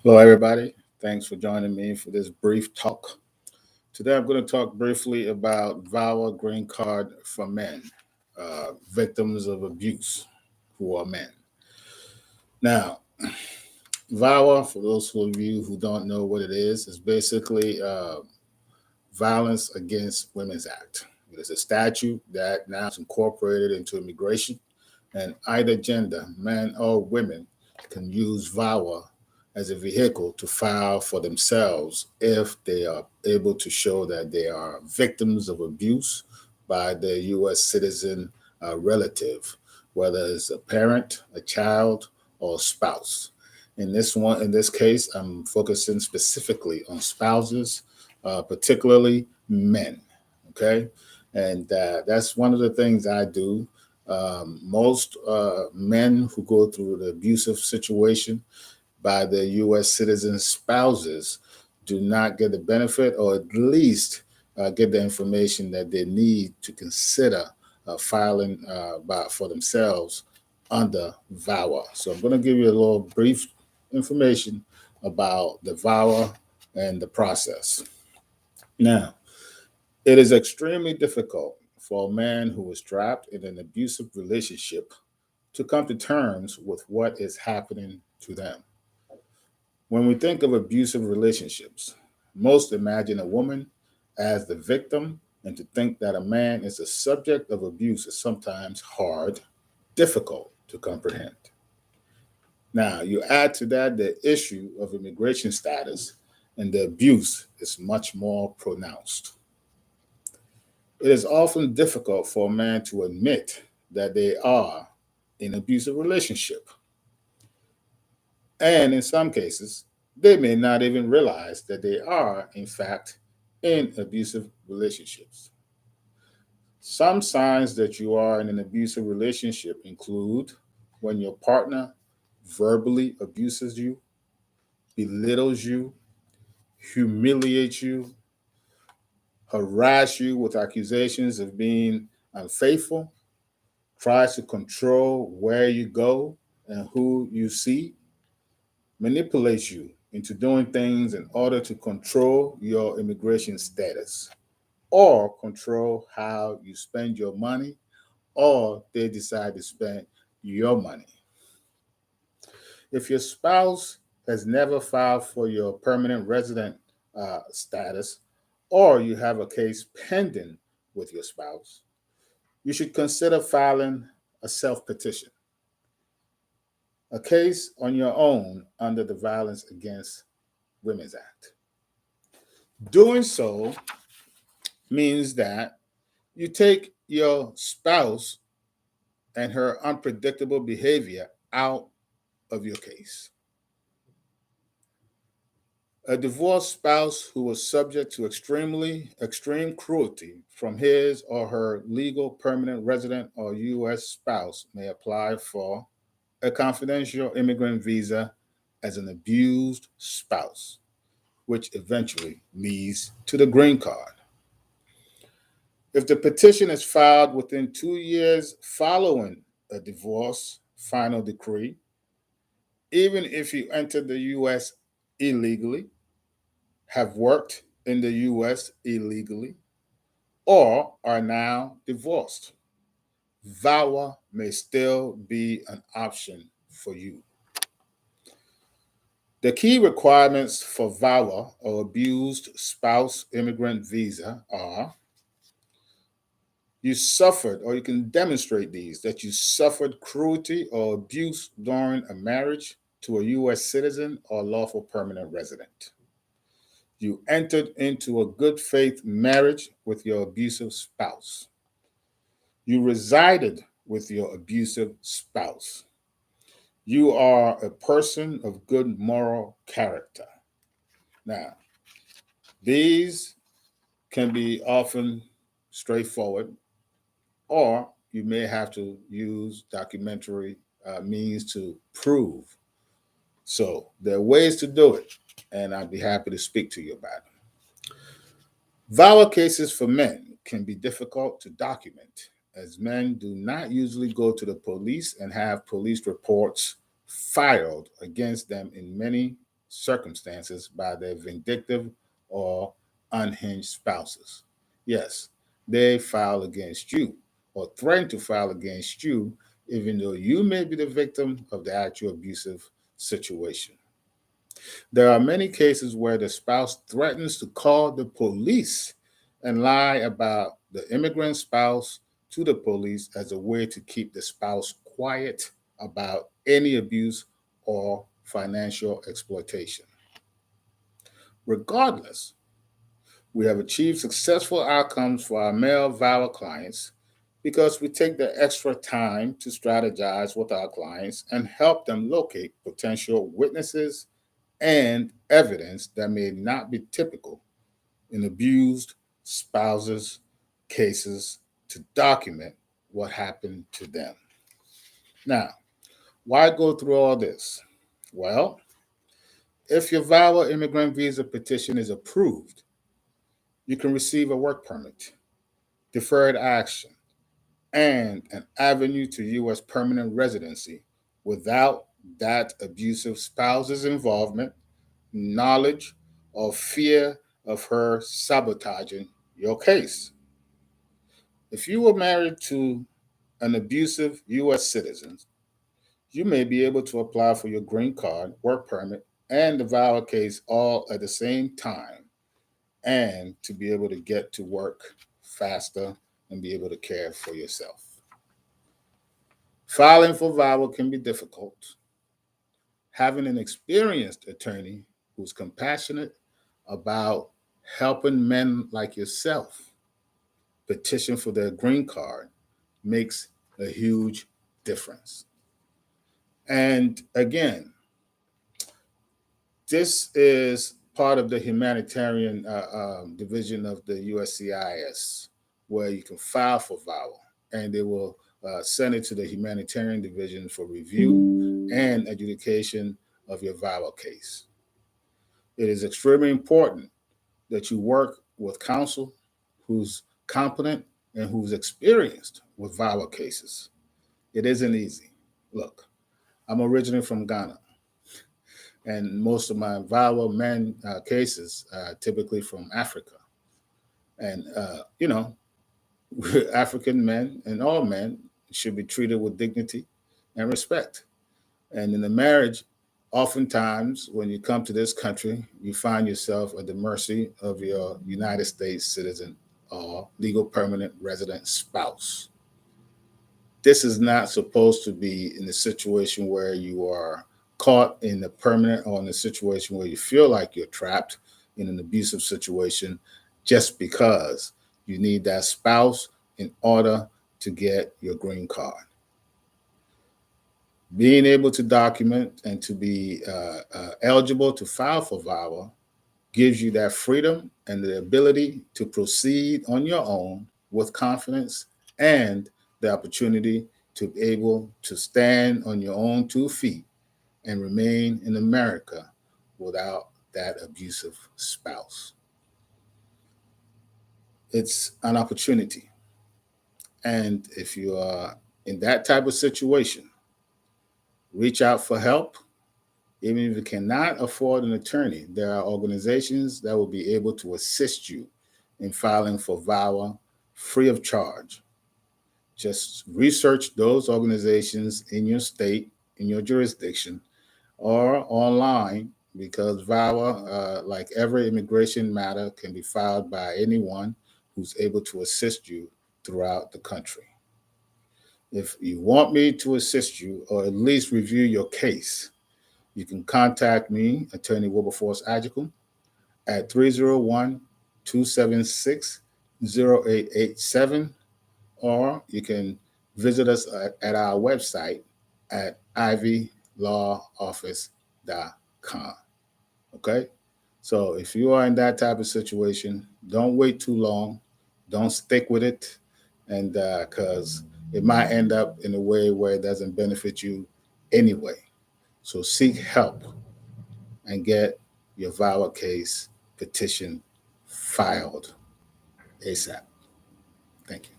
Hello, everybody. Thanks for joining me for this brief talk. Today, I'm going to talk briefly about VAWA green card for men, victims of abuse who are men. Now, VAWA, for those of you who don't know what it is basically Violence Against Women's Act. It is a statute that now is incorporated into immigration, and either gender, men or women, can use VAWA as a vehicle to file for themselves if they are able to show that they are victims of abuse by their U.S. citizen relative, whether it's a parent, a child, or a spouse. In this case, I'm focusing specifically on spouses, particularly men. Okay, and that's one of the things I do. Most men who go through the abusive situation by their U.S. citizen spouses do not get the benefit, or at least get the information that they need to consider filing for themselves under VAWA. So I'm going to give you a little brief information about the VAWA and the process. Now, it is extremely difficult for a man who is trapped in an abusive relationship to come to terms with what is happening to them. When we think of abusive relationships, most imagine a woman as the victim, and to think that a man is the subject of abuse is sometimes hard, difficult to comprehend. Now, you add to that the issue of immigration status, and the abuse is much more pronounced. It is often difficult for a man to admit that they are in an abusive relationship. And in some cases, they may not even realize that they are, in fact, in abusive relationships. Some signs that you are in an abusive relationship include when your partner verbally abuses you, belittles you, humiliates you, harass you with accusations of being unfaithful, tries to control where you go and who you see, manipulates you into doing things in order to control your immigration status or control how you spend your money, or they decide to spend your money. If your spouse has never filed for your permanent resident status, or you have a case pending with your spouse, you should consider filing a self petition, a case on your own under the Violence Against Women's Act. Doing so means that you take your spouse and her unpredictable behavior out of your case. A divorced spouse who was subject to extreme cruelty from his or her legal permanent resident or U.S. spouse may apply for a confidential immigrant visa as an abused spouse, which eventually leads to the green card. If the petition is filed within 2 years following a divorce final decree, even if you entered the U.S. illegally, have worked in the U.S. illegally, or are now divorced, VAWA may still be an option for you. The key requirements for VAWA or abused spouse immigrant visa are: you suffered, or you can demonstrate these, that you suffered cruelty or abuse during a marriage to a U.S. citizen or lawful permanent resident. You entered into a good faith marriage with your abusive spouse. You resided with your abusive spouse. You are a person of good moral character. Now, these can be often straightforward, or you may have to use documentary means to prove. So there are ways to do it, and I'd be happy to speak to you about it. VAWA cases for men can be difficult to document, as men do not usually go to the police and have police reports filed against them in many circumstances by their vindictive or unhinged spouses. Yes, they file against you or threaten to file against you, even though you may be the victim of the actual abusive situation. There are many cases where the spouse threatens to call the police and lie about the immigrant spouse to the police as a way to keep the spouse quiet about any abuse or financial exploitation. Regardless, we have achieved successful outcomes for our male VAWA clients because we take the extra time to strategize with our clients and help them locate potential witnesses and evidence that may not be typical in abused spouses' cases to document what happened to them. Now, why go through all this? Well, if your VAWA immigrant visa petition is approved, you can receive a work permit, deferred action, and an avenue to U.S. permanent residency without that abusive spouse's involvement, knowledge, or fear of her sabotaging your case. If you were married to an abusive U.S. citizen, you may be able to apply for your green card, work permit, and the VAWA case all at the same time, and to be able to get to work faster and be able to care for yourself. Filing for VAWA can be difficult. Having an experienced attorney who's compassionate about helping men like yourself petition for their green card makes a huge difference. And again, this is part of the humanitarian division of the USCIS, where you can file for VAWA, and they will send it to the humanitarian division for review and adjudication of your VAWA case. It is extremely important that you work with counsel who's competent and who's experienced with VAWA cases. It isn't easy. Look, I'm originally from Ghana, and most of my VAWA men cases are typically from Africa. And, African men and all men should be treated with dignity and respect. And in the marriage, oftentimes when you come to this country, you find yourself at the mercy of your United States citizen or legal permanent resident spouse. This is not supposed to be in the situation where you are caught in the permanent or in a situation where you feel like you're trapped in an abusive situation just because you need that spouse in order to get your green card. Being able to document and to be eligible to file for VAWA gives you that freedom and the ability to proceed on your own with confidence and the opportunity to be able to stand on your own 2 feet and remain in America without that abusive spouse. It's an opportunity. And if you are in that type of situation, reach out for help. Even if you cannot afford an attorney, there are organizations that will be able to assist you in filing for VAWA free of charge. Just research those organizations in your state, in your jurisdiction, or online, because VAWA, like every immigration matter, can be filed by anyone who's able to assist you throughout the country. If you want me to assist you or at least review your case, you can contact me, Attorney Wilberforce Agicum, at 301-276-0887, or you can visit us at our website at ivylawoffice.com. Okay? So if you are in that type of situation, don't wait too long. Don't stick with it, and because it might end up in a way where it doesn't benefit you anyway. So seek help and get your VAWA case petition filed ASAP. Thank you.